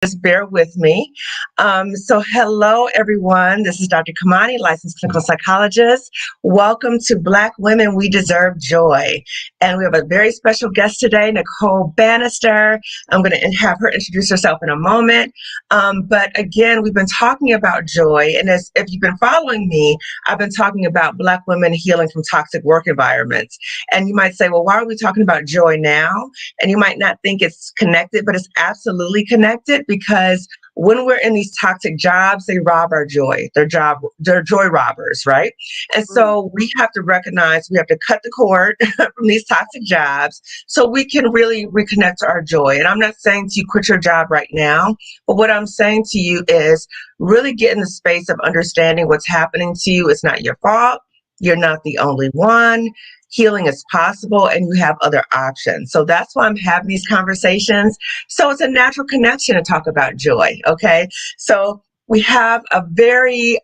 Just bear with me. So hello, everyone. This is Dr. Kamani, licensed clinical psychologist. Welcome to Black Women, We Deserve Joy. And we have a very special guest today, Nicole Banister. I'm going to have her introduce herself in a moment. But again, we've been talking about joy. And if you've been following me, I've been talking about Black women healing from toxic work environments. And you might say, well, why are we talking about joy now? And you might not think it's connected, but it's absolutely connected because when we're in these toxic jobs, they rob our joy. They're joy robbers, right? And so we have to recognize we have to cut the cord from these toxic jobs so we can really reconnect to our joy. And I'm not saying to you quit your job right now, but what I'm saying to you is really get in the space of understanding what's happening to you. It's not your fault. You're not the only one. Healing is possible and you have other options. So that's why I'm having these conversations. So it's a natural connection to talk about joy. Okay. So we have a very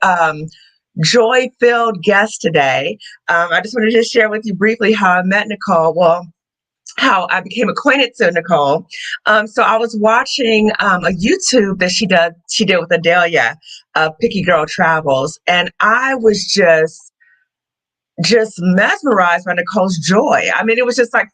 joy-filled guest today. I just wanted to share with you briefly how I met Nicole. Well, how I became acquainted to Nicole. So I was watching a YouTube that she did with Adalia, Picky Girl Travels. And I was just mesmerized by Nicole's joy. I mean, it was just it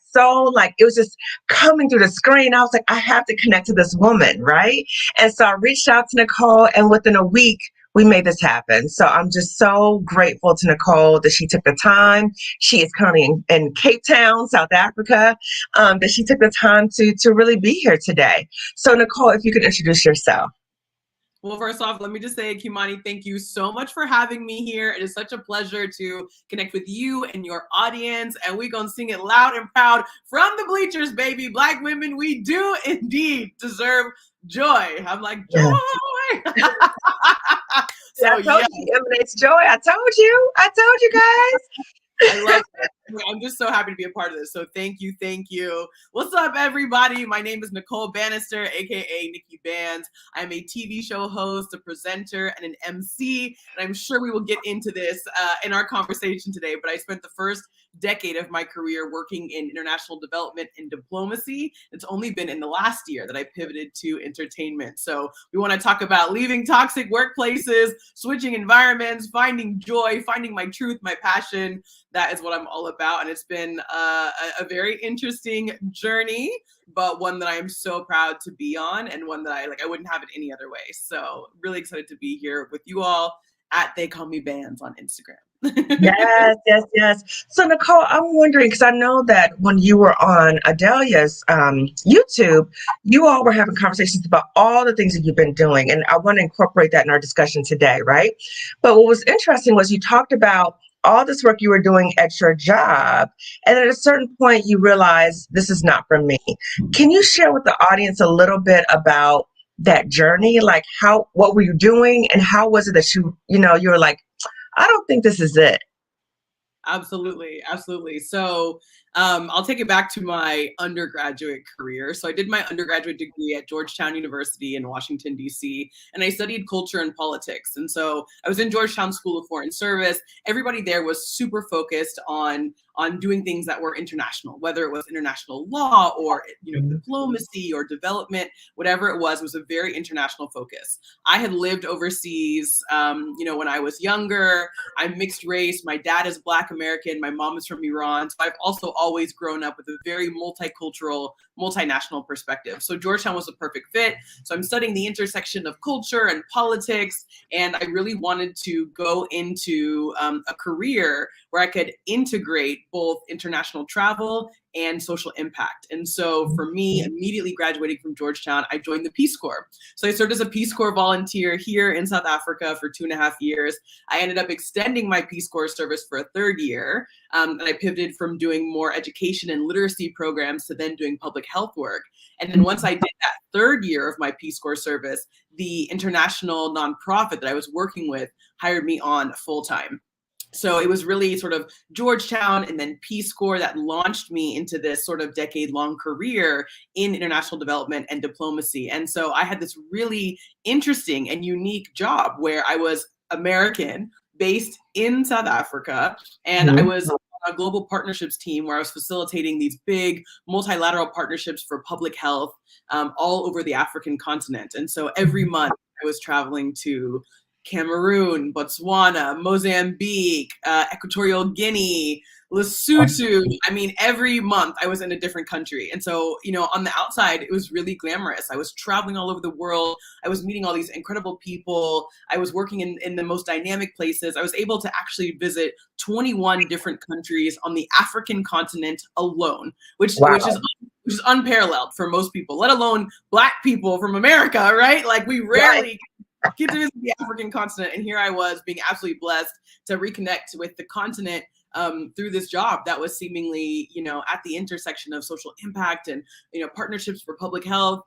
was just coming through the screen. I was like, I have to connect to this woman, right? And so I reached out to Nicole, and within a week, we made this happen. So I'm just so grateful to Nicole that she took the time. She is currently in Cape Town, South Africa, that she took the time to really be here today. So Nicole, if you could introduce yourself. Well, first off, let me just say, Kimani, thank you so much for having me here. It is such a pleasure to connect with you and your audience. And we're going to sing it loud and proud from the bleachers, baby. Black women, we do indeed deserve joy. I'm like, joy. Yeah. I told you, it emanates joy. I told you guys. I love it. I'm just so happy to be a part of this. So thank you. Thank you. What's up, everybody? My name is Nicole Banister, aka Nikki Banz. I'm a TV show host, a presenter, and an MC. And I'm sure we will get into this in our conversation today. But I spent the first decade of my career working in international development and diplomacy. It's only been in the last year that I pivoted to entertainment. So we want to talk about leaving toxic workplaces, switching environments, finding joy, finding my truth, my passion. That is what I'm all about. And it's been a very interesting journey, but one that I am so proud to be on, and one that I wouldn't have it any other way. So really excited to be here with you all at They Call Me Banz on Instagram. Yes. So Nicole, I'm wondering, because I know that when you were on Adalia's YouTube, you all were having conversations about all the things that you've been doing. And I want to incorporate that in our discussion today, right? But what was interesting was you talked about all this work you were doing at your job. And at a certain point, you realized this is not for me. Can you share with the audience a little bit about that journey? Like what were you doing and how was it that you were like, I don't think this is it. Absolutely. So I'll take it back to my undergraduate career. So I did my undergraduate degree at Georgetown University in Washington, D.C., and I studied culture and politics. And so I was in Georgetown School of Foreign Service. Everybody there was super focused on doing things that were international, whether it was international law or diplomacy or development, whatever it was a very international focus. I had lived overseas, when I was younger. I'm mixed race. My dad is Black American. My mom is from Iran. So I've also always grown up with a very multicultural, multinational perspective. So Georgetown was a perfect fit. So I'm studying the intersection of culture and politics. And I really wanted to go into a career where I could integrate both international travel and social impact. And so for me, immediately graduating from Georgetown, I joined the Peace Corps. So I served as a Peace Corps volunteer here in South Africa for 2.5 years. I ended up extending my Peace Corps service for a third year. And I pivoted from doing more education and literacy programs to then doing public health work. And then once I did that third year of my Peace Corps service, the international nonprofit that I was working with hired me on full time. So it was really sort of Georgetown and then Peace Corps that launched me into this sort of decade-long career in international development and diplomacy. And so I had this really interesting and unique job where I was American, based in South Africa, and I was a global partnerships team where I was facilitating these big multilateral partnerships for public health all over the African continent. And so every month I was traveling to Cameroon, Botswana, Mozambique, Equatorial Guinea, Lesotho. I mean, every month I was in a different country. And so, on the outside, it was really glamorous. I was traveling all over the world. I was meeting all these incredible people. I was working in the most dynamic places. I was able to actually visit 21 different countries on the African continent alone, which is unparalleled for most people, let alone Black people from America, right? Like we rarely get to visit the African continent. And here I was being absolutely blessed to reconnect with the continent through this job that was seemingly, at the intersection of social impact and, partnerships for public health.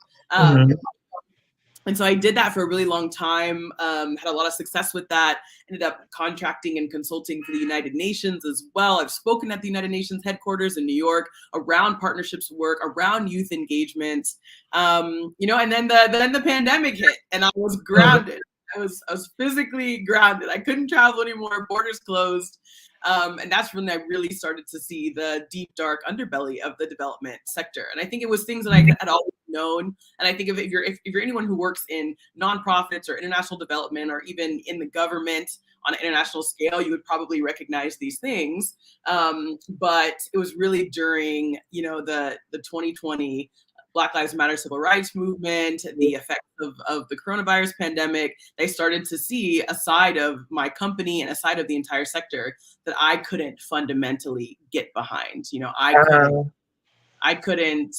And so I did that for a really long time, had a lot of success with that, ended up contracting and consulting for the United Nations as well. I've spoken at the United Nations headquarters in New York around partnerships work, around youth engagement, and then the pandemic hit and I was grounded. I was physically grounded. I couldn't travel anymore, borders closed. And that's when I really started to see the deep, dark underbelly of the development sector. And I think it was things that I had always known. And I think if you're anyone who works in nonprofits or international development or even in the government on an international scale, you would probably recognize these things. But it was really during, the 2020 Black Lives Matter civil rights movement, the effects of the coronavirus pandemic, they started to see a side of my company and a side of the entire sector that I couldn't fundamentally get behind. I couldn't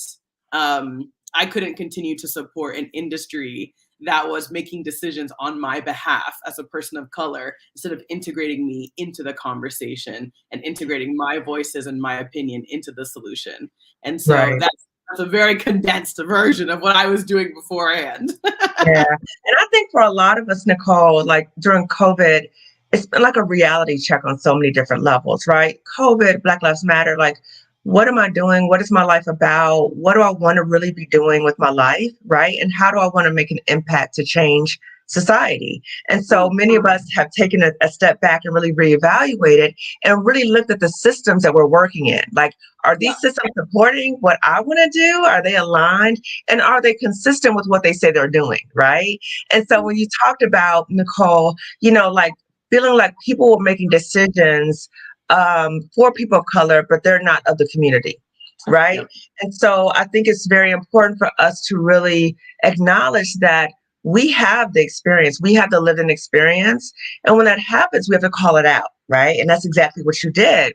continue to support an industry that was making decisions on my behalf as a person of color instead of integrating me into the conversation and integrating my voices and my opinion into the solution. And so that's a very condensed version of what I was doing beforehand. Yeah. And I think for a lot of us, Nicole, like during COVID, it's been like a reality check on so many different levels, right? COVID, Black Lives Matter, like, what am I doing? What is my life about? What do I want to really be doing with my life, right? And how do I want to make an impact to change society? And so many of us have taken a step back and really reevaluated and really looked at the systems that we're working in. Like, are these systems supporting what I want to do? Are they aligned? And are they consistent with what they say they're doing, right? And so when you talked about, Nicole, like feeling like people were making decisions for people of color, but they're not of the community, right? Yep. And so I think it's very important for us to really acknowledge that we have the experience, we have the living experience. And when that happens, we have to call it out, right? And that's exactly what you did.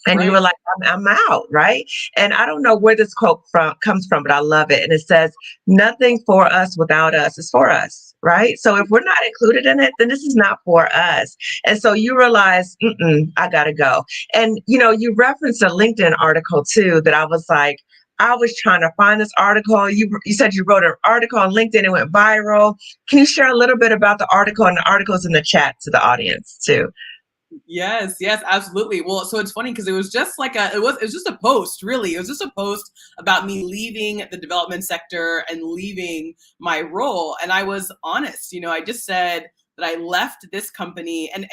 And you were like, I'm out, right? And I don't know where this quote comes from, but I love it. And it says, nothing for us without us is for us, right? So if we're not included in it, then this is not for us. And so you realize, I got to go. And, you referenced a LinkedIn article too, that I was like, I was trying to find this article. You said you wrote an article on LinkedIn, it went viral. Can you share a little bit about the article, and the article's in the chat to the audience too? Yes, absolutely. Well, so it's funny because it was just like it was just a post, really. It was just a post about me leaving the development sector and leaving my role. And I was honest, I just said that I left this company and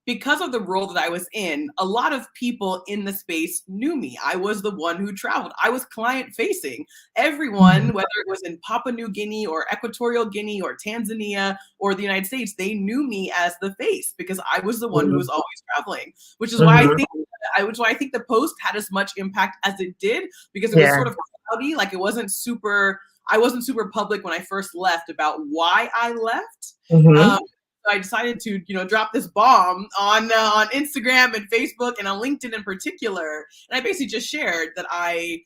because of the role that I was in, a lot of people in the space knew me. I was the one who traveled. I was client facing. Everyone, whether it was in Papua New Guinea or Equatorial Guinea or Tanzania or the United States, they knew me as the face because I was the one who was always traveling, which is why I think the post had as much impact as it did because it was sort of cloudy. Like I wasn't super public when I first left about why I left. I decided to, drop this bomb on Instagram and Facebook and on LinkedIn in particular. And I basically just shared that I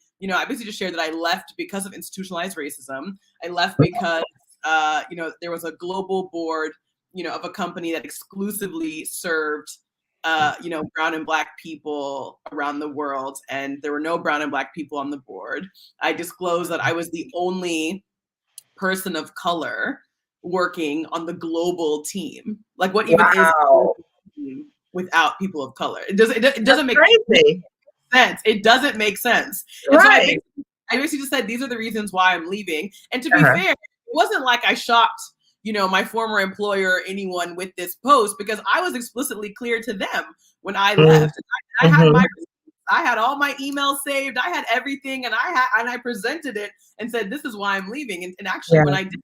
left because of institutionalized racism. I left because, there was a global board, of a company that exclusively served, brown and Black people around the world. And there were no brown and Black people on the board. I disclosed that I was the only person of color working on the global team. Like what even is without people of color? It doesn't make sense. It doesn't make sense. And so I basically just said, these are the reasons why I'm leaving. And to be fair, it wasn't like I shopped my former employer or anyone with this post, because I was explicitly clear to them when I Mm-hmm. left. I had I had all my emails saved. I had everything, and I presented it and said, "This is why I'm leaving." And actually, when I did,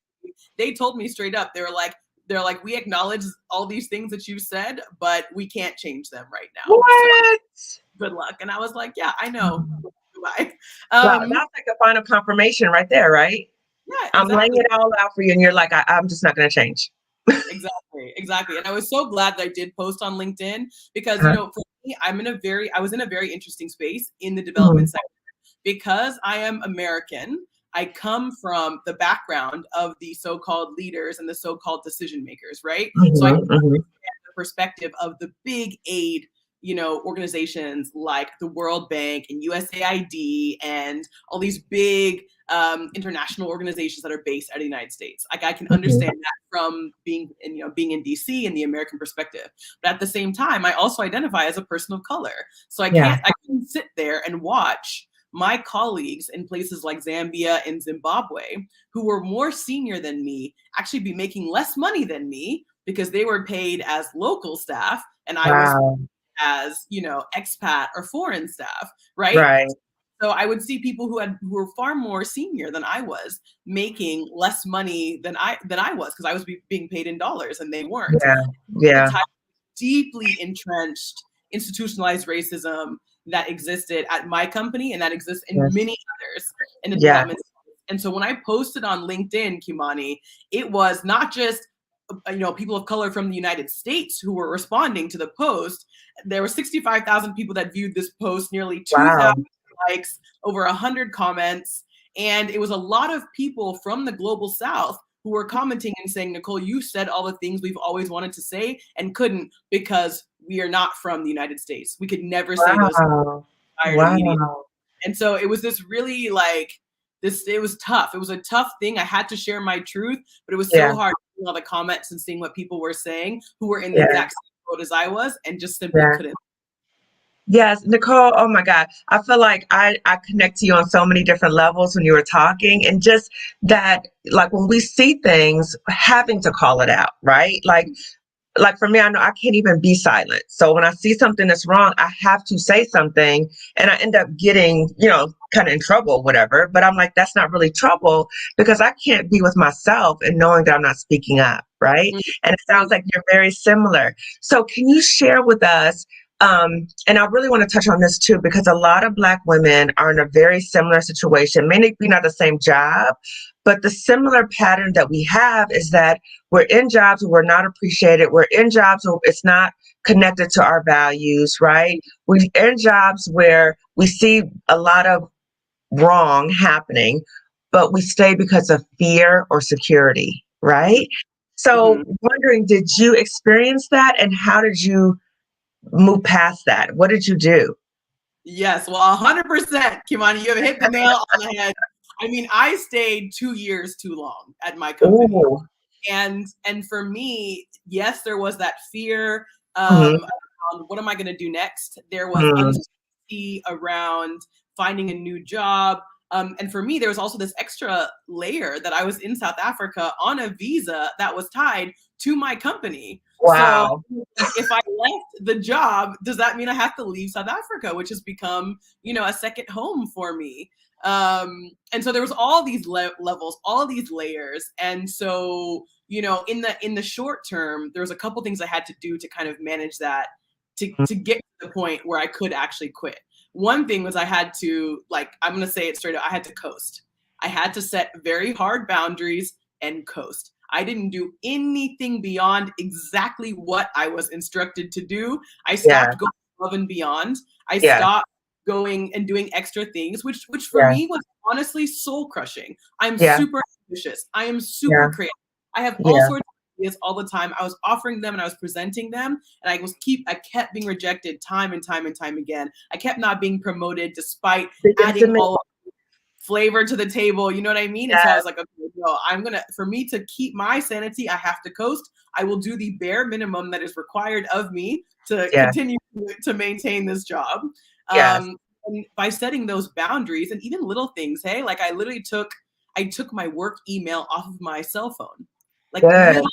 they told me straight up. They're like, "We acknowledge all these things that you said, but we can't change them right now. What? So good luck." And I was like, "Yeah, I know." Goodbye. Wow, that's like the final confirmation right there, right? Yeah, I'm laying exactly. it all out for you, and you're like, I'm just not going to change. Exactly. And I was so glad that I did post on LinkedIn because, Uh-huh. for me, I was in a very interesting space in the Mhm. development sector because I am American. I come from the background of the so-called leaders and the so-called decision makers, right? So I Mhm, can mhm. understand the perspective of the big aid, organizations like the World Bank and USAID and all these big international organizations that are based out of the United States. Like I can Mhm. understand that from being in DC and the American perspective. But at the same time, I also identify as a person of color. So I Yeah. can sit there and watch my colleagues in places like Zambia and Zimbabwe, who were more senior than me, actually be making less money than me because they were paid as local staff and I was Wow. as, expat or foreign staff, right? Right. So I would see people who were far more senior than I was making less money than I was because I was being paid in dollars and they weren't. Yeah. The Yeah. type of deeply entrenched institutionalized racism that existed at my company and that exists in Yes. many others in the Yeah. development. And so when I posted on LinkedIn, Kimani, it was not just people of color from the United States who were responding to the post. There were 65,000 people that viewed this post, nearly 2,000 Wow. likes, over 100 comments, and it was a lot of people from the global South who were commenting and saying, "Nicole, you said all the things we've always wanted to say and couldn't because we are not from the United States. We could never say those things Wow. fired immediately." Wow. And so it was this really it was tough. It was a tough thing. I had to share my truth, but it was Yeah. so hard seeing all the comments and seeing what people were saying who were in the Yeah. exact same boat as I was and just simply Yeah. couldn't. Yes, Nicole, oh my God. I feel like I connect to you on so many different levels when you were talking, and just that, like when we see things, having to call it out, right? Like for me, I know I can't even be silent. So when I see something that's wrong, I have to say something, and I end up getting, kind of in trouble, whatever. But I'm like, that's not really trouble because I can't be with myself and knowing that I'm not speaking up, right? And it sounds like you're very similar. So can you share with us? And I really want to touch on this too, because a lot of Black women are in a very similar situation, maybe not the same job, but the similar pattern that we have is that we're in jobs where we're not appreciated. We're in jobs where it's not connected to our values, right? We're in jobs where we see a lot of wrong happening, but we stay because of fear or security, right? So, Mm-hmm. wondering, did you experience that and how did you move past that? What did you do? Yes, well, 100%, Kimani, you have hit the nail on the head. I mean, I stayed 2 years too long at my company. Ooh. And for me, yes, there was that fear Mhm, around what am I going to do next? There was mhm. uncertainty around finding a new job. And for me, there was also this extra layer that I was in South Africa on a visa that was tied to my company. So Wow. if I left the job, does that mean I have to leave South Africa, which has become, a second home for me? And so there was all these levels, all these layers. And so, in the short term, there was a couple things I had to do to kind of manage that to get to the point where I could actually quit. One thing was I had to, I'm going to say it straight up, I had to coast. I had to set very hard boundaries and coast. I didn't do anything beyond exactly what I was instructed to do. I Yeah, stopped going above and beyond. I yeah, stopped going and doing extra things, which for yeah, me was honestly soul crushing. I'm yeah, super ambitious. I am yeah, super creative. I have all yeah. sorts of ideas all the time. I was offering them and I was presenting them, and I kept being rejected time and time and time again. I kept not being promoted despite Because to adding me, all flavor to the table. You know what I mean? And so I yeah, was like, okay, no, for me to keep my sanity, I have to coast. I will do the bare minimum that is required of me to yeah, continue to maintain this job. yes. And by setting those boundaries and even little things, hey, like I took my work email off of my cell phone. like Good.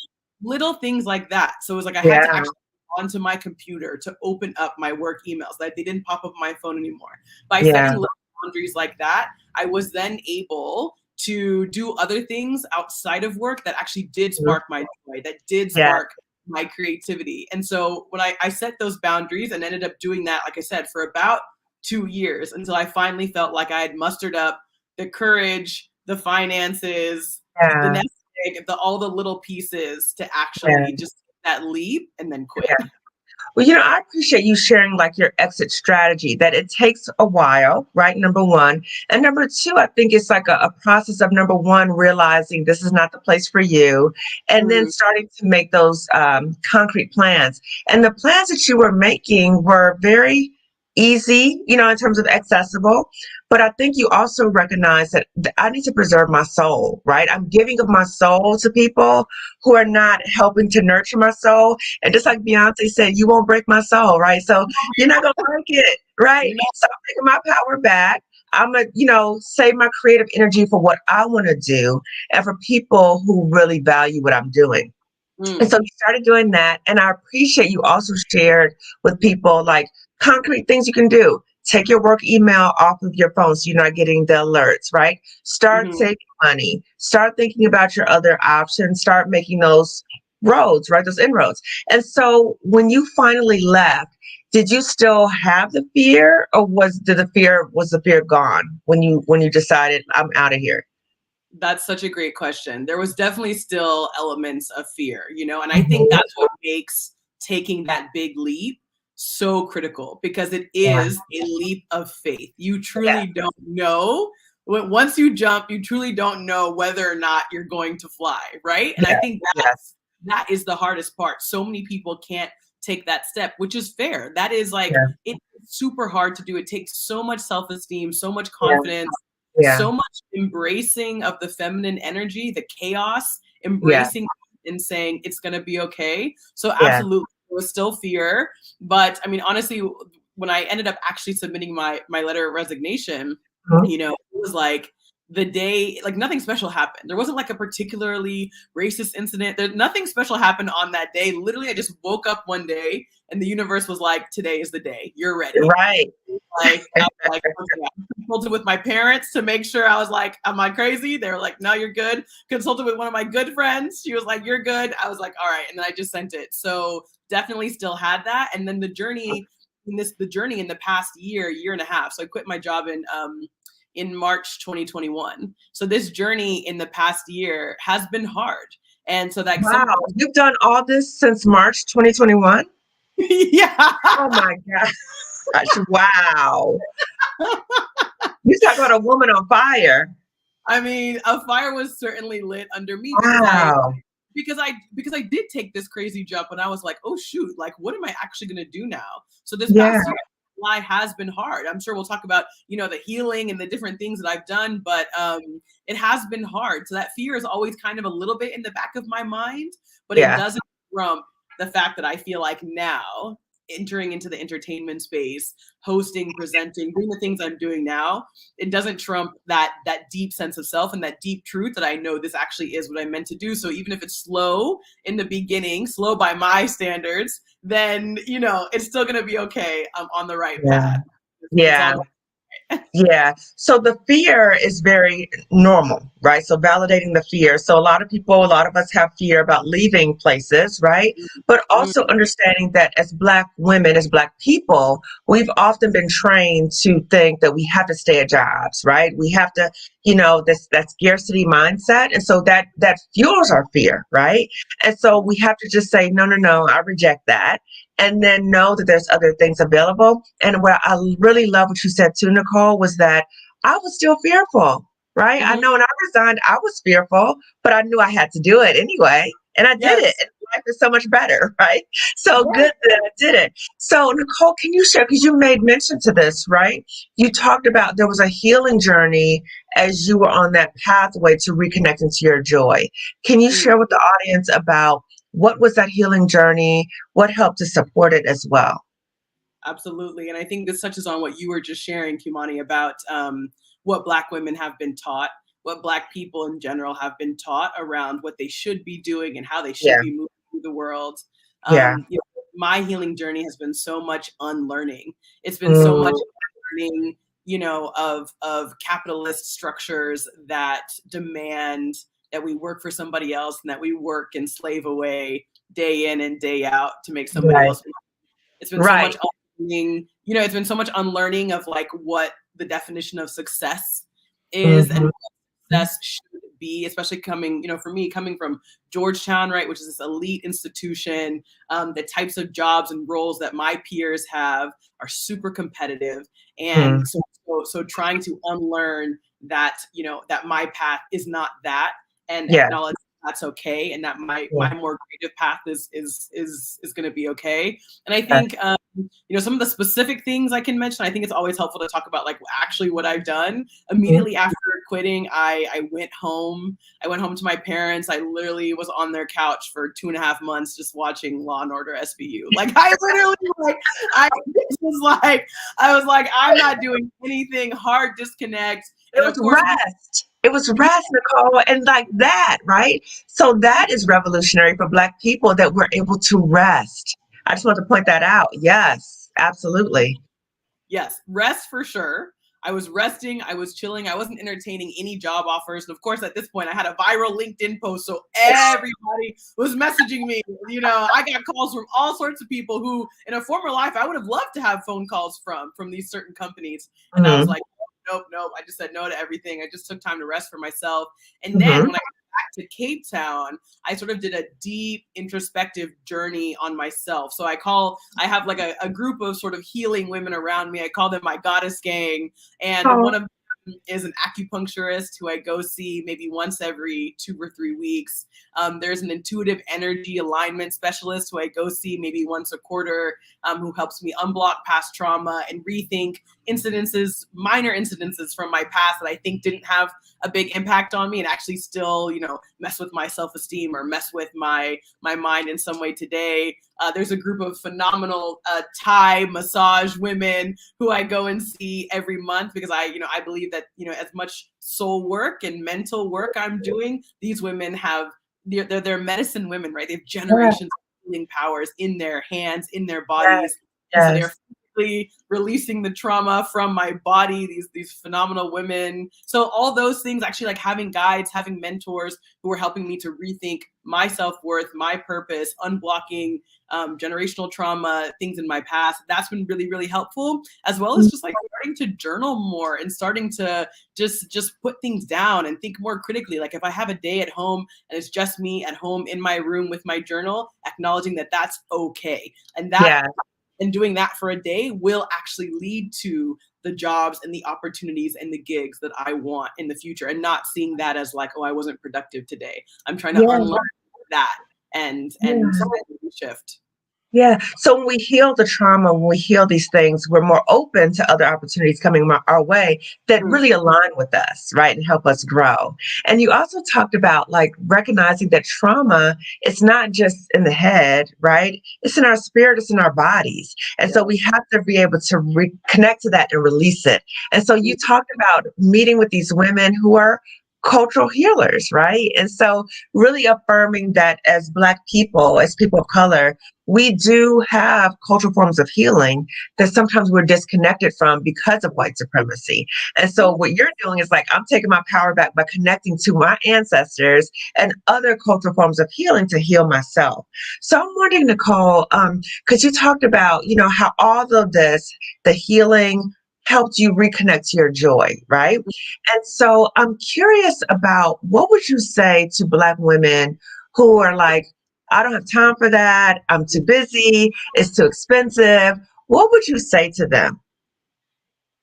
little things like that. So it was like I had to Yeah. actually go onto my computer to open up my work emails, that they didn't pop up on my phone anymore. By setting Yeah. little boundaries like that, I was then able to do other things outside of work that actually did Mhm. spark my joy, that did Yeah. spark my creativity. And so when I set those boundaries and ended up doing that, like I said, for about 2 years, until I finally felt like I had mustered up the courage, the finances, the Yeah. nest egg, all the little pieces to Yeah. actually just take that leap and then quit. Yeah. Well, I appreciate you sharing like your exit strategy, that it takes a while, right? Number one. And number two, I think it's like a process of number one, realizing this is not the place for you, and then Mm, starting to make those concrete plans. And the plans that you were making were very easy, in terms of accessible. But I think you also recognize that I need to preserve my soul, right? I'm giving of my soul to people who are not helping to nurture my soul. And just like Beyonce said, you won't break my soul, right? So you're not gonna break it, right? no. So I'm taking my power back. I'm gonna, save my creative energy for what I want to do and for people who really value what I'm doing. And Mm, so you started doing that. And I appreciate you also shared with people like concrete things you can do. Take your work email off of your phone so you're not getting the alerts, right? Start mhm. saving money. Start thinking about your other options. Start making those roads, right? Those inroads. And so when you finally left, did you still have the fear, or was the fear gone when you decided I'm out of here? That's such a great question. There was definitely still elements of fear, and I think Mhm. that's what makes taking that big leap so critical, because it Yeah. is a leap of faith. You Yeah. truly don't know. Once you jump, you truly don't know whether or not you're going to fly, right? And I Yeah. think Yes. that is the hardest part. So many people can't take that step, which is fair. That is like, Yeah. it's super hard to do. It takes so much self-esteem, so much Yeah. confidence, Yeah. so much embracing of the feminine energy, the chaos, Yeah. embracing and saying it's going to be okay. So Yeah. absolutely, there was still fear, but I mean, honestly, when I ended up actually submitting my letter of resignation, Mhm. it was like the day, like nothing special happened. There wasn't like a particularly racist incident. Nothing special happened on that day. Literally, I just woke up one day and the universe was like, today is the day. You're ready. Right. Like, I was like, okay. I consulted with my parents to make sure. I was like, am I crazy? They were like, no, you're good. Consulted with one of my good friends. She was like, you're good. I was like, all right. And then I just sent it. So definitely still had that. And then the journey in the past year and a half. So I quit my job in March 2021. So this journey in the past year has been hard. And so like Wow. some You've done all this since March 2021? yeah. Oh my gosh. Wow. You talk about a woman on fire. I mean, a fire was certainly lit under me, Wow. because I did take this crazy jump and I was like, oh shoot, like what am I actually gonna do now? So this Yeah. past year, July has been hard. I'm sure we'll talk about, the healing and the different things that I've done, but it has been hard. So that fear is always kind of a little bit in the back of my mind, but it Yeah. doesn't trump the fact that I feel like now, entering into the entertainment space, hosting, presenting, doing the things I'm doing now, it doesn't trump that deep sense of self and that deep truth that I know this actually is what I'm meant to do. So even if it's slow in the beginning, slow by my standards, then it's still gonna be okay. I'm on the right Yeah. path. It's Yeah. all Yeah. So the fear is very normal, right? So validating the fear. So a lot of us have fear about leaving places, right? But mm, also understanding that as Black women, as Black people, we've often been trained to think that we have to stay at jobs, right? We have to, this that scarcity mindset. And so that fuels our fear, right? And so we have to just say, no, no, no, I reject that. And then know that there's other things available. And what I really love what you said too, Nicole, was that I was still fearful, right? I mhm. know when I resigned, I was fearful, but I knew I had to do it anyway. And I did it. Yes. And life is so much better, right? So Yes. good that I did it. So, Nicole, can you share, because you made mention to this, right? You talked about there was a healing journey as you were on that pathway to reconnecting to your joy. Can you Mm. share with the audience about what was that healing journey? What helped to support it as well? Absolutely. And I think this touches on what you were just sharing, Kimani, about what Black women have been taught, what Black people in general have been taught around what they should be doing and how they should Yeah. be moving through the world. Yeah. You know, my healing journey has been so much unlearning. It's been so much Mm. unlearning, you know, of capitalist structures that demand that we work for somebody else and that we work and slave away day in and day out to make somebody Right. else. It's been so Right. much unlearning, you know, it's been so much unlearning of like what the definition of success is and Mhm. what success should be, especially coming, you know, for me, coming from Georgetown, right, which is this elite institution. The types of jobs and roles that my peers have are super competitive. Mm. And so trying to unlearn that, you know, that my path is not that, and Yeah. acknowledge that's okay, and that my Yeah. more creative path is going to be okay. And I Yeah. think you know, some of the specific things I can mention, I think it's always helpful to talk about like actually what I've done. Immediately after quitting, I went home. I went home to my parents. I literally was on their couch for 2.5 months just watching Law and Order SVU. Like I literally like I was like I'm not doing anything. Hard disconnect. It And of was course, rest. It was rest, Nicole, and like that, right? So that is revolutionary for Black people that we're able to rest. I just want to point that out. Yes, absolutely. yes, rest for sure. I was resting, I was chilling, I wasn't entertaining any job offers. And of course, at this point, I had a viral LinkedIn post, so everybody was messaging me. You know, I got calls from all sorts of people who, in a former life, I would have loved to have phone calls from these certain companies. And I was Mm-hmm. like, nope. I just said no to everything. I just took time to rest for myself. And then Mm-hmm. when I got back to Cape Town, I sort of did a deep introspective journey on myself. So I have like a group of sort of healing women around me. I call them my goddess gang. And Oh, one of them is an acupuncturist who I go see maybe once every 2 or 3 weeks. There's an intuitive energy alignment specialist who I go see maybe once a quarter, who helps me unblock past trauma and rethink incidences, minor incidences from my past that I think didn't have a big impact on me and actually still, you know, mess with my self-esteem or mess with my mind in some way today. There's a group of phenomenal Thai massage women who I go and see every month because I believe that, you know, as much soul work and mental work I'm doing, these women have, they're medicine women, right? They have yeah, generations of healing powers in their hands, in their yes, bodies. And so they're yes. physically releasing the trauma from my body, these phenomenal women. So all those things, actually, like having guides, having mentors who are helping me to rethink my self-worth, my purpose, unblocking generational trauma, things in my past. That's been really, really helpful, as well as just like starting to journal more and starting to just put things down and think more critically. Like if I have a day at home and it's just me at home in my room with my journal, acknowledging that that's okay. Yeah, And doing that for a day will actually lead to the jobs and the opportunities and the gigs that I want in the future, and not seeing that as like, oh, I wasn't productive today. I'm trying to yeah, unlearn that and yeah. shift. Yeah. So when we heal the trauma, when we heal these things, we're more open to other opportunities coming our way that Mm. really align with us, right? And help us grow. And you also talked about like recognizing that trauma is not just in the head, right? It's in our spirit, it's in our bodies. And Yeah. so we have to be able to reconnect to that and release it. And so you talked about meeting with these women who are cultural healers, right? And so really affirming that as Black people, as people of color, we do have cultural forms of healing that sometimes we're disconnected from because of white supremacy. And so what you're doing is like, I'm taking my power back by connecting to my ancestors and other cultural forms of healing to heal myself. So I'm wondering, Nicole, because you talked about, you know, how all of this, the healing helped you reconnect to your joy, right? And so I'm curious about what would you say to Black women who are like, I don't have time for that. I'm too busy. It's too expensive. What would you say to them?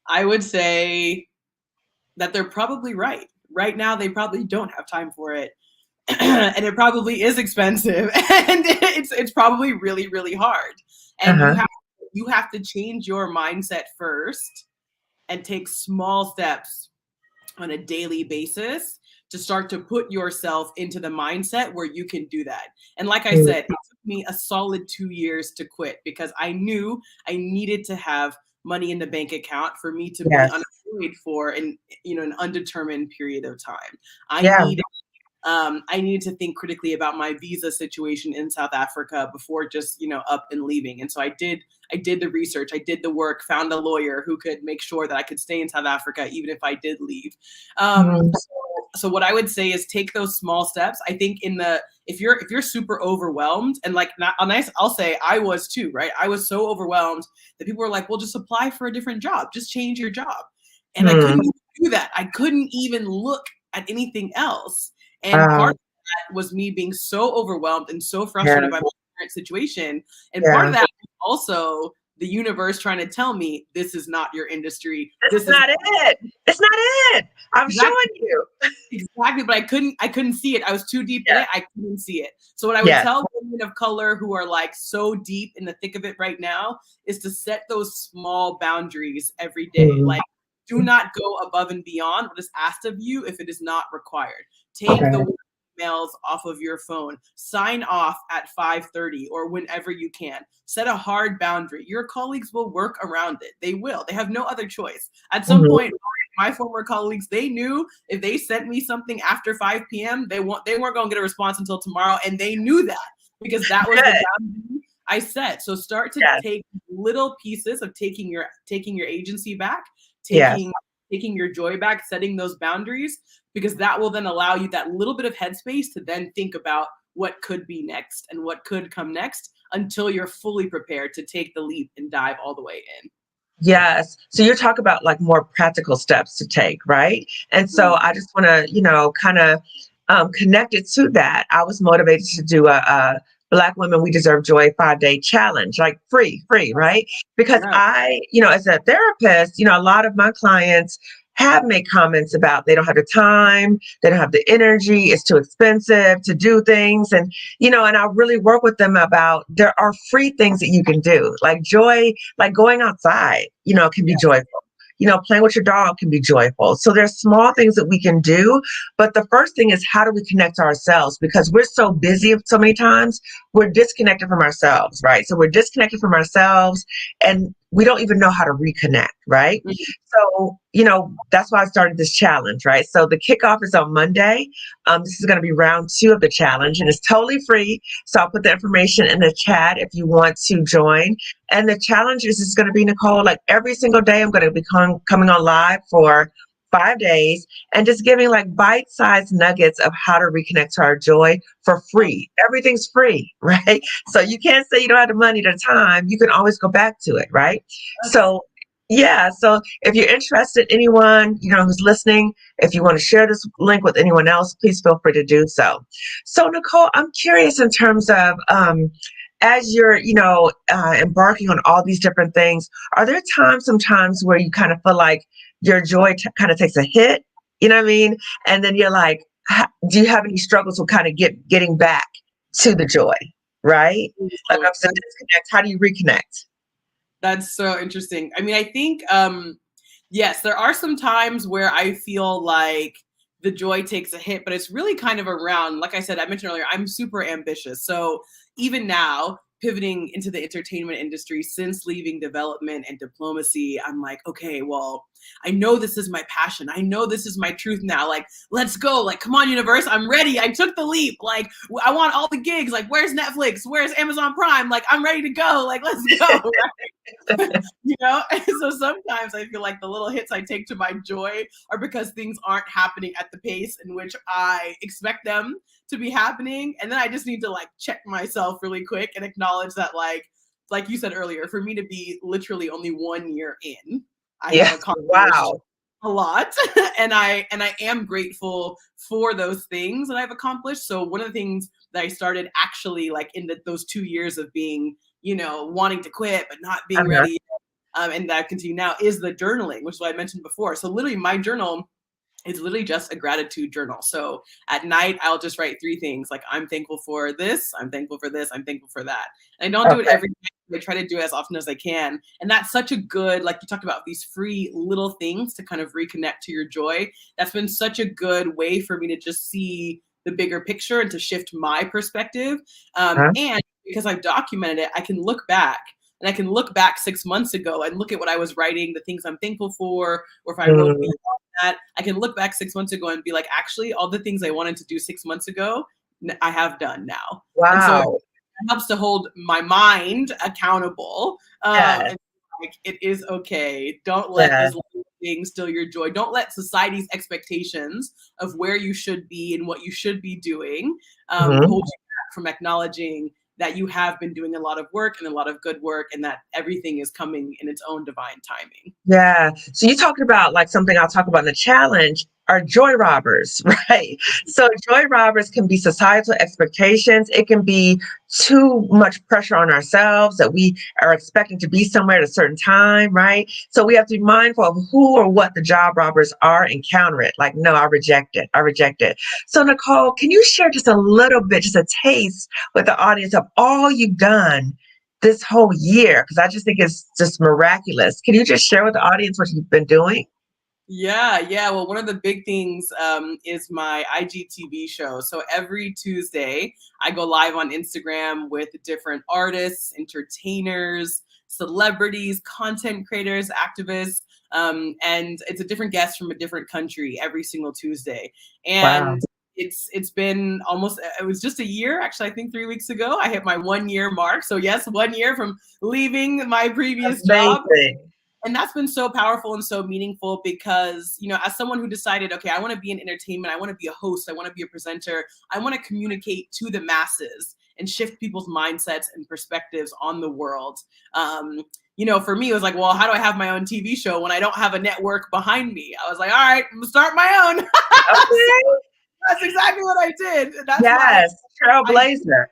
I would say that they're probably right. Right now, they probably don't have time for it. And it probably is expensive and it's probably really, really hard. And Uh-huh. you have to change your mindset first and take small steps on a daily basis to start to put yourself into the mindset where you can do that. And like I said, it took me a solid 2 years to quit because I knew I needed to have money in the bank account for me to be Yes. unemployed for an undetermined period of time. Yeah. I needed to think critically about my visa situation in South Africa before just, up and leaving. And so I did the research, I did the work, found a lawyer who could make sure that I could stay in South Africa even if I did leave. Mhm. So what I would say is take those small steps. I think if you're super overwhelmed, and like I'll say I was too, right? I was so overwhelmed that people were like, well, just apply for a different job, just change your job. And I couldn't even do that. I couldn't even look at anything else. And part of that was me being so overwhelmed and so frustrated by my current situation. And part of that was also the universe trying to tell me this is not your industry. This is not it. It's not it. I'm showing you. Exactly, but I couldn't see it. I was too deep in it. I couldn't see it. So what I would tell women of color who are like so deep in the thick of it right now is to set those small boundaries every day. Like, do not go above and beyond what is asked of you if it is not required. Take the emails off of your phone. Sign off at 5:30 or whenever you can. Set a hard boundary. Your colleagues will work around it. They will. They have no other choice. At some point, my former colleagues, they knew if they sent me something after 5 p.m., they weren't going to get a response until tomorrow. And they knew that because that was the boundary I set. So start to take little pieces of taking your agency back, taking your joy back, setting those boundaries, because that will then allow you that little bit of headspace to then think about what could be next and what could come next until you're fully prepared to take the leap and dive all the way in. Yes. So you're talking about like more practical steps to take, right? And so I just want to, kind of connect it to that. I was motivated to do a Black Women We Deserve Joy 5-day challenge, like free, right? Because I, as a therapist, a lot of my clients have made comments about they don't have the time, they don't have the energy, it's too expensive to do things. And, and I really work with them about there are free things that you can do, like joy, like going outside, can be joyful. Playing with your dog can be joyful. So there's small things that we can do. But the first thing is, how do we connect to ourselves? Because we're so busy so many times, we're disconnected from ourselves, right? So we're disconnected from ourselves and we don't even know how to reconnect, right? So, that's why I started this challenge, right? So the kickoff is on Monday. This is going to be round 2 of the challenge and it's totally free. So I'll put the information in the chat if you want to join. And the challenge is going to be, Nicole, like every single day, I'm going to be coming on live for 5 days and just giving like bite-sized nuggets of how to reconnect to our joy for free. Everything's free, right? So you can't say you don't have the money at a time. You can always go back to it, right? So so if you're interested, anyone, who's listening, if you want to share this link with anyone else, please feel free to do so. So Nicole, I'm curious in terms of, as you're, embarking on all these different things, are there sometimes where you kind of feel like your joy kind of takes a hit, you know what I mean? And then you're like, do you have any struggles with kind of getting back to the joy, right? Like I'm saying, disconnect. How do you reconnect? That's so interesting. I mean, I think, yes, there are some times where I feel like the joy takes a hit, but it's really kind of around, like I said, I mentioned earlier, I'm super ambitious. So even now, pivoting into the entertainment industry since leaving development and diplomacy, I'm like, okay, well, I know this is my passion. I know this is my truth now. Like, let's go. Like, come on, universe. I'm ready. I took the leap. Like, I want all the gigs. Like, where's Netflix? Where's Amazon Prime? Like, I'm ready to go. Like, let's go. Right? And so sometimes I feel like the little hits I take to my joy are because things aren't happening at the pace in which I expect them to be happening. And then I just need to like check myself really quick and acknowledge that like you said earlier, for me to be literally only 1 year in, I have accomplished a lot. and I am grateful for those things that I've accomplished. So one of the things that I started actually like in those 2 years of being, wanting to quit, but not being ready. And that I continue now is the journaling, which is what I mentioned before. So literally my journal, it's literally just a gratitude journal. So at night, I'll just write 3 things. Like, I'm thankful for this, I'm thankful for this, I'm thankful for that. And I don't do it every day. I try to do it as often as I can. And that's such a good, like you talked about, these free little things to kind of reconnect to your joy. That's been such a good way for me to just see the bigger picture and to shift my perspective. And because I've documented it, I can look back and I can look back 6 months ago and look at what I was writing, the things I'm thankful for, or if I wrote beyond that, I can look back 6 months ago and be like, actually, all the things I wanted to do 6 months ago, I have done now. And so it Wow. helps to hold my mind accountable. Yes. And like, it is okay. Don't let Yes. these things steal your joy. Don't let society's expectations of where you should be and what you should be doing hold you back from acknowledging that you have been doing a lot of work and a lot of good work, and that everything is coming in its own divine timing. Yeah. So you're talking about like something I'll talk about in the challenge are joy robbers, right? So joy robbers can be societal expectations. It can be too much pressure on ourselves that we are expecting to be somewhere at a certain time, right? So we have to be mindful of who or what the job robbers are and counter it. Like, no, I reject it. I reject it. So Nicole, can you share just a little bit, just a taste with the audience of all you've done this whole year? Because I just think it's just miraculous. Can you just share with the audience what you've been doing? Yeah. Well, one of the big things is my IGTV show. So every Tuesday, I go live on Instagram with different artists, entertainers, celebrities, content creators, activists, and it's a different guest from a different country every single Tuesday. Wow. And it's been almost, it was just a year, actually. I think 3 weeks ago I hit my 1 year mark. So yes, 1 year from leaving my previous job. Amazing. And that's been so powerful and so meaningful because, you know, as someone who decided, okay, I want to be in entertainment, I want to be a host, I want to be a presenter, I want to communicate to the masses and shift people's mindsets and perspectives on the world. You know, for me, it was like, well, how do I have my own TV show when I don't have a network behind me? I was like, all right, I'm gonna start my own. Okay. That's exactly what I did. That's why Yes. I Trailblazer.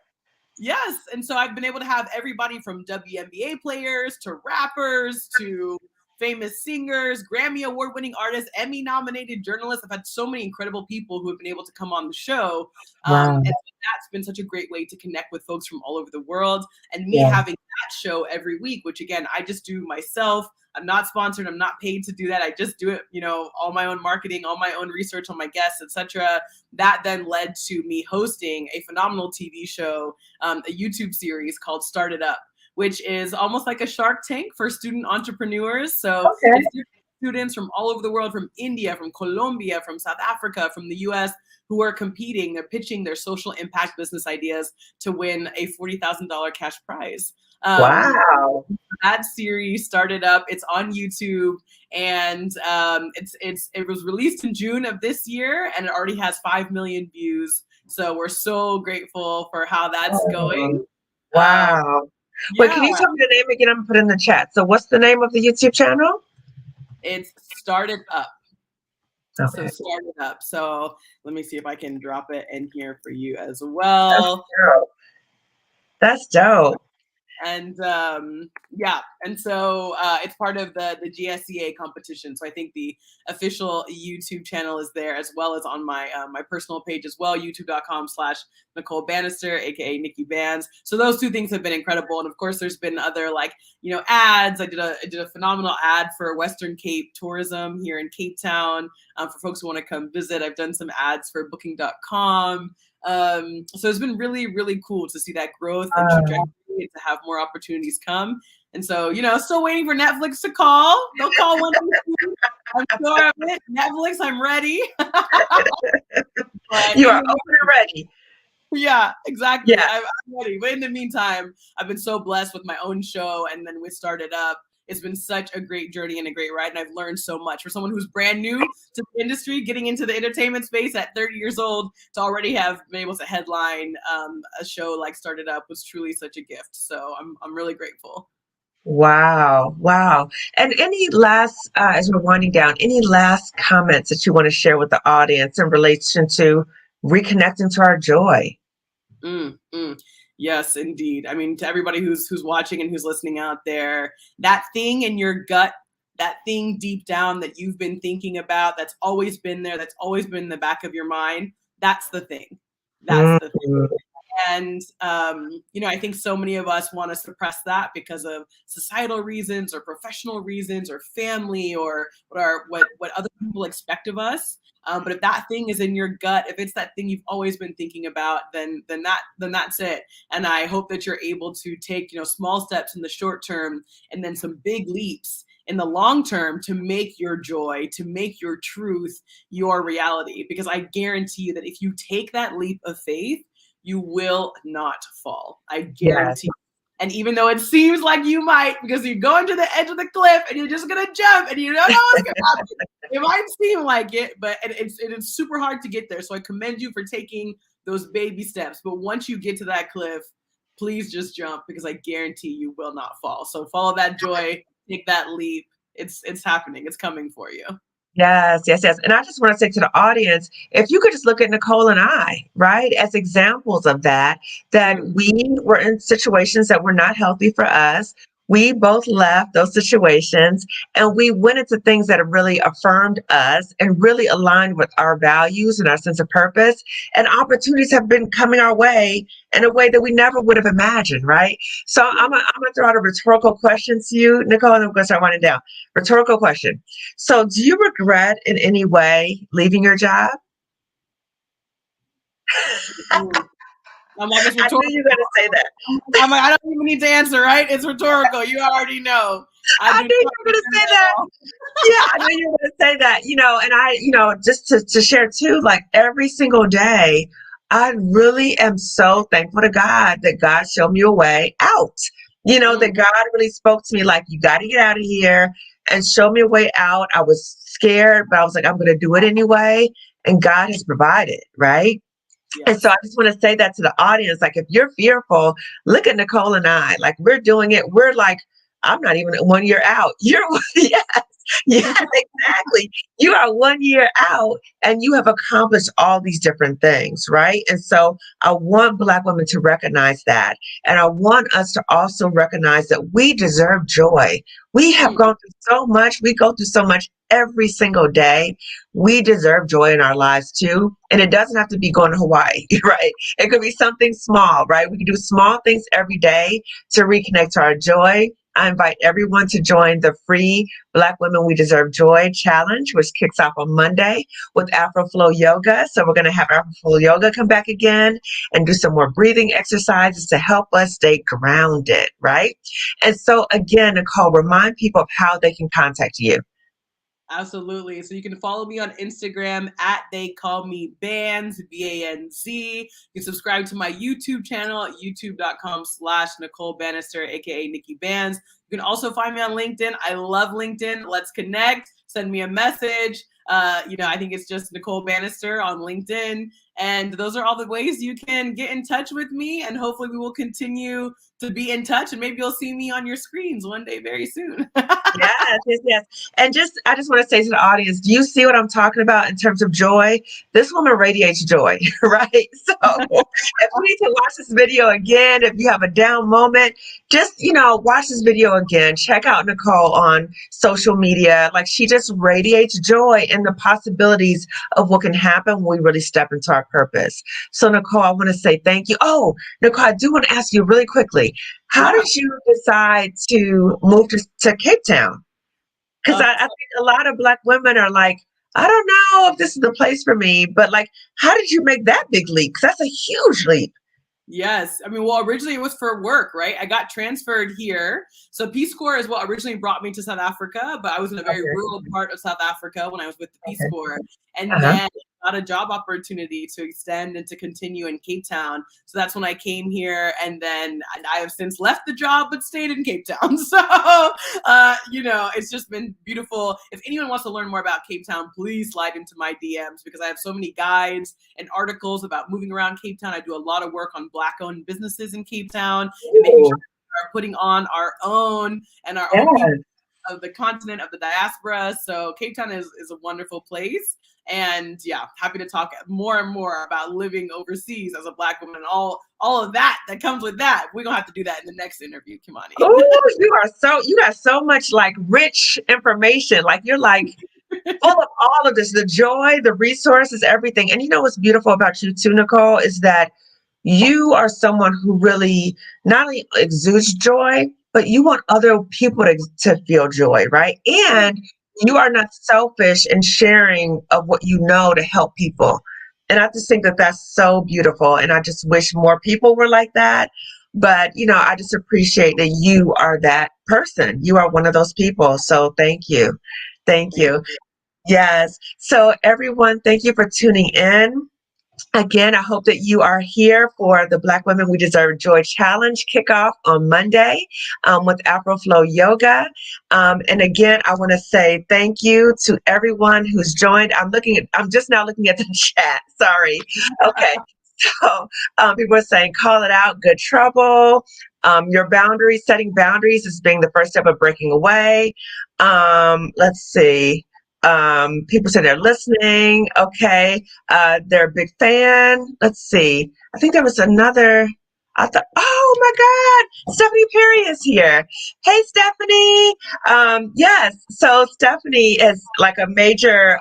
Yes. And so I've been able to have everybody from WNBA players to rappers to famous singers, Grammy award winning artists, Emmy nominated journalists. I've had so many incredible people who have been able to come on the show. Wow. And that's been such a great way to connect with folks from all over the world. And me Yeah. having that show every week, which again, I just do myself. I'm not sponsored. I'm not paid to do that. I just do it, you know, all my own marketing, all my own research on my guests, etc. That then led to me hosting a phenomenal TV show, a YouTube series called Start It Up, which is almost like a Shark Tank for student entrepreneurs. So Okay. it's students from all over the world, from India, from Colombia, from South Africa, from the US, who are competing. They're pitching their social impact business ideas to win a $40,000 cash prize. Wow. That series started up. It's on YouTube, and it was released in June of this year, and it already has 5 million views. So we're so grateful for how that's going. Wow. Wait, can Yeah, you tell me the name again? I'm gonna put it in the chat. So what's the name of the YouTube channel? it's started up. So Okay. start it up. So let me see if I can drop it in here for you as That's well. dope. That's dope. And yeah, and so it's part of the GSCA competition. So I think the official YouTube channel is there, as well as on my my personal page as well, youtube.com/Nicole Banister, aka Nikki Banz. So those two things have been incredible. And of course, there's been other, like, you know, ads. I did a phenomenal ad for Western Cape tourism here in Cape Town, for folks who want to come visit. I've done some ads for booking.com. So it's been really, really cool to see that growth and trajectory, and to have more opportunities come. And so, you know, still waiting for Netflix to call. They'll call one day soon. I'm sure of it. Netflix, I'm ready. But You are open and ready. yeah, exactly. Yeah. I'm ready. But in the meantime, I've been so blessed with my own show, and then we started up. It's been such a great journey and a great ride, and I've learned so much. For someone who's brand new to the industry, getting into the entertainment space at 30 years old, to already have been able to headline a show like Started Up was truly such a gift. So I'm really grateful. Wow. Wow. And any last, as we're winding down, any last comments that you want to share with the audience in relation to reconnecting to our joy? Mm, mm. Yes, indeed. I mean, to everybody who's watching and who's listening out there, that thing in your gut, that thing deep down that you've been thinking about, that's always been there, that's always been in the back of your mind, that's the thing. That's the thing. And, I think so many of us want to suppress that because of societal reasons or professional reasons or family or what other people expect of us. But if that thing is in your gut, if it's that thing you've always been thinking about, then that's it. And I hope that you're able to take, small steps in the short term and then some big leaps in the long term to make your joy, to make your truth your reality. Because I guarantee you that if you take that leap of faith, you will not fall. I guarantee. Yes. And even though it seems like you might, because you're going to the edge of the cliff and you're just going to jump and you don't know what's going to happen. It might seem like it, but it's super hard to get there. So I commend you for taking those baby steps. But once you get to that cliff, please just jump, because I guarantee you will not fall. So follow that joy, take that leap. It's happening. It's coming for you. Yes, yes, yes. And I just want to say to the audience, if you could just look at Nicole and I, right, as examples of that we were in situations that were not healthy for us. We both left those situations and we went into things that really affirmed us and really aligned with our values and our sense of purpose. And opportunities have been coming our way in a way that we never would have imagined, right? So I'm gonna throw out a rhetorical question to you, Nicole, and I'm gonna start winding down. Rhetorical question. So do you regret in any way leaving your job? I'm like, it's I rhetorical. knew you were going to say that. I'm like, I don't even need to answer, right? It's rhetorical. You already know. I knew you were going to say that. Yeah, I knew you were going to say that. And I, just to share too, like every single day, I really am so thankful to God that God showed me a way out. That God really spoke to me like, you got to get out of here and show me a way out. I was scared, but I was like, I'm going to do it anyway. And God has provided, right? Yes. And so I just want to say that to the audience. Like, if you're fearful, look at Nicole and I. Like, we're doing it. We're like, I'm not even 1 year out. You're, yes, exactly. You are 1 year out and you have accomplished all these different things, right? And so I want Black women to recognize that. And I want us to also recognize that we deserve joy. We have gone through so much. We go through so much every single day. We deserve joy in our lives too. And it doesn't have to be going to Hawaii, right? It could be something small, right? We can do small things every day to reconnect to our joy. I invite everyone to join the free Black Women We Deserve Joy challenge, which kicks off on Monday with Afroflow Yoga. So we're going to have Afroflow Yoga come back again and do some more breathing exercises to help us stay grounded, right? And so again, Nicole, remind people of how they can contact you. Absolutely. So you can follow me on Instagram at They Call Me Banz, Banz. You can subscribe to my YouTube channel at youtube.com/Nicole Banister, aka Nikki Banz. You can also find me on LinkedIn. I love LinkedIn. Let's connect. Send me a message. I think it's just Nicole Banister on LinkedIn. And those are all the ways you can get in touch with me. And hopefully we will continue to be in touch. And maybe you'll see me on your screens one day very soon. Yes. And I just want to say to the audience, do you see what I'm talking about in terms of joy? This woman radiates joy, right? So if you need to watch this video again, if you have a down moment, just, watch this video again. Check out Nicole on social media. Like, she just radiates joy and the possibilities of what can happen when we really step into our purpose. So Nicole, I want to say thank you. Oh, Nicole, I do want to ask you really quickly, how did you decide to move to Cape Town? Because I think a lot of Black women are like, I don't know if this is the place for me, but like, how did you make that big leap? Because that's a huge leap. Yes. I mean, well, originally it was for work, right? I got transferred here. So Peace Corps is what originally brought me to South Africa, but I was in a very rural part of South Africa when I was with the Peace Corps. And then got a job opportunity to extend and to continue in Cape Town. So that's when I came here, and then I have since left the job but stayed in Cape Town. So it's just been beautiful. If anyone wants to learn more about Cape Town, please slide into my DMs, because I have so many guides and articles about moving around Cape Town. I do a lot of work on Black-owned businesses in Cape Town and making sure we are putting on our own and our own people of the continent, of the diaspora. So Cape Town is a wonderful place. And yeah, happy to talk more and more about living overseas as a Black woman and all of that comes with that. We're gonna have to do that in the next interview, Kimani. Oh, you got so much like rich information. Like, you're like full of all of this, the joy, the resources, everything. And you know what's beautiful about you too, Nicole, is that you are someone who really not only exudes joy, but you want other people to feel joy, right? And you are not selfish in sharing of what you know to help people. And I just think that that's so beautiful. And I just wish more people were like that. But, I just appreciate that you are that person. You are one of those people. So thank you. Thank you. Yes. So everyone, thank you for tuning in. Again, I hope that you are here for the Black Women We Deserve Joy Challenge kickoff on Monday with Afroflow Yoga. And again, I want to say thank you to everyone who's joined. I'm just now looking at the chat. Sorry. Okay. So people are saying, call it out, good trouble. Your boundaries, setting boundaries is being the first step of breaking away. Let's see. People say they're listening. Okay. They're a big fan. Let's see. I think there was another. I thought, oh my God, Stephanie Perry is here. Hey, Stephanie. Yes. So Stephanie is like a major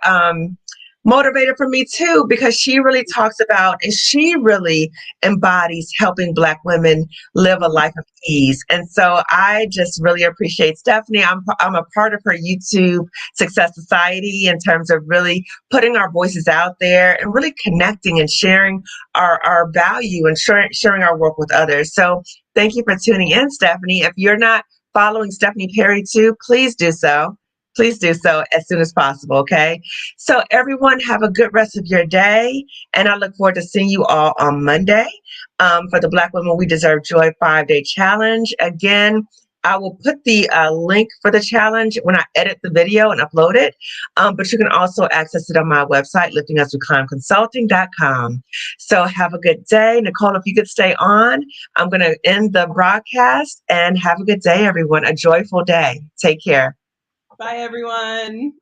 motivator for me too, because she really talks about and she really embodies helping Black women live a life of ease. And so I just really appreciate Stephanie. I'm a part of her YouTube Success Society in terms of really putting our voices out there and really connecting and sharing our value and sharing our work with others. So thank you for tuning in, Stephanie. If you're not following Stephanie Perry too, please do so. Please do so as soon as possible, okay? So everyone have a good rest of your day, and I look forward to seeing you all on Monday for the Black Women We Deserve Joy 5-day challenge. Again, I will put the link for the challenge when I edit the video and upload it, but you can also access it on my website, liftinguspwithclimbconsulting.com. So have a good day. Nicole, if you could stay on, I'm going to end the broadcast, and have a good day, everyone. A joyful day. Take care. Bye, everyone.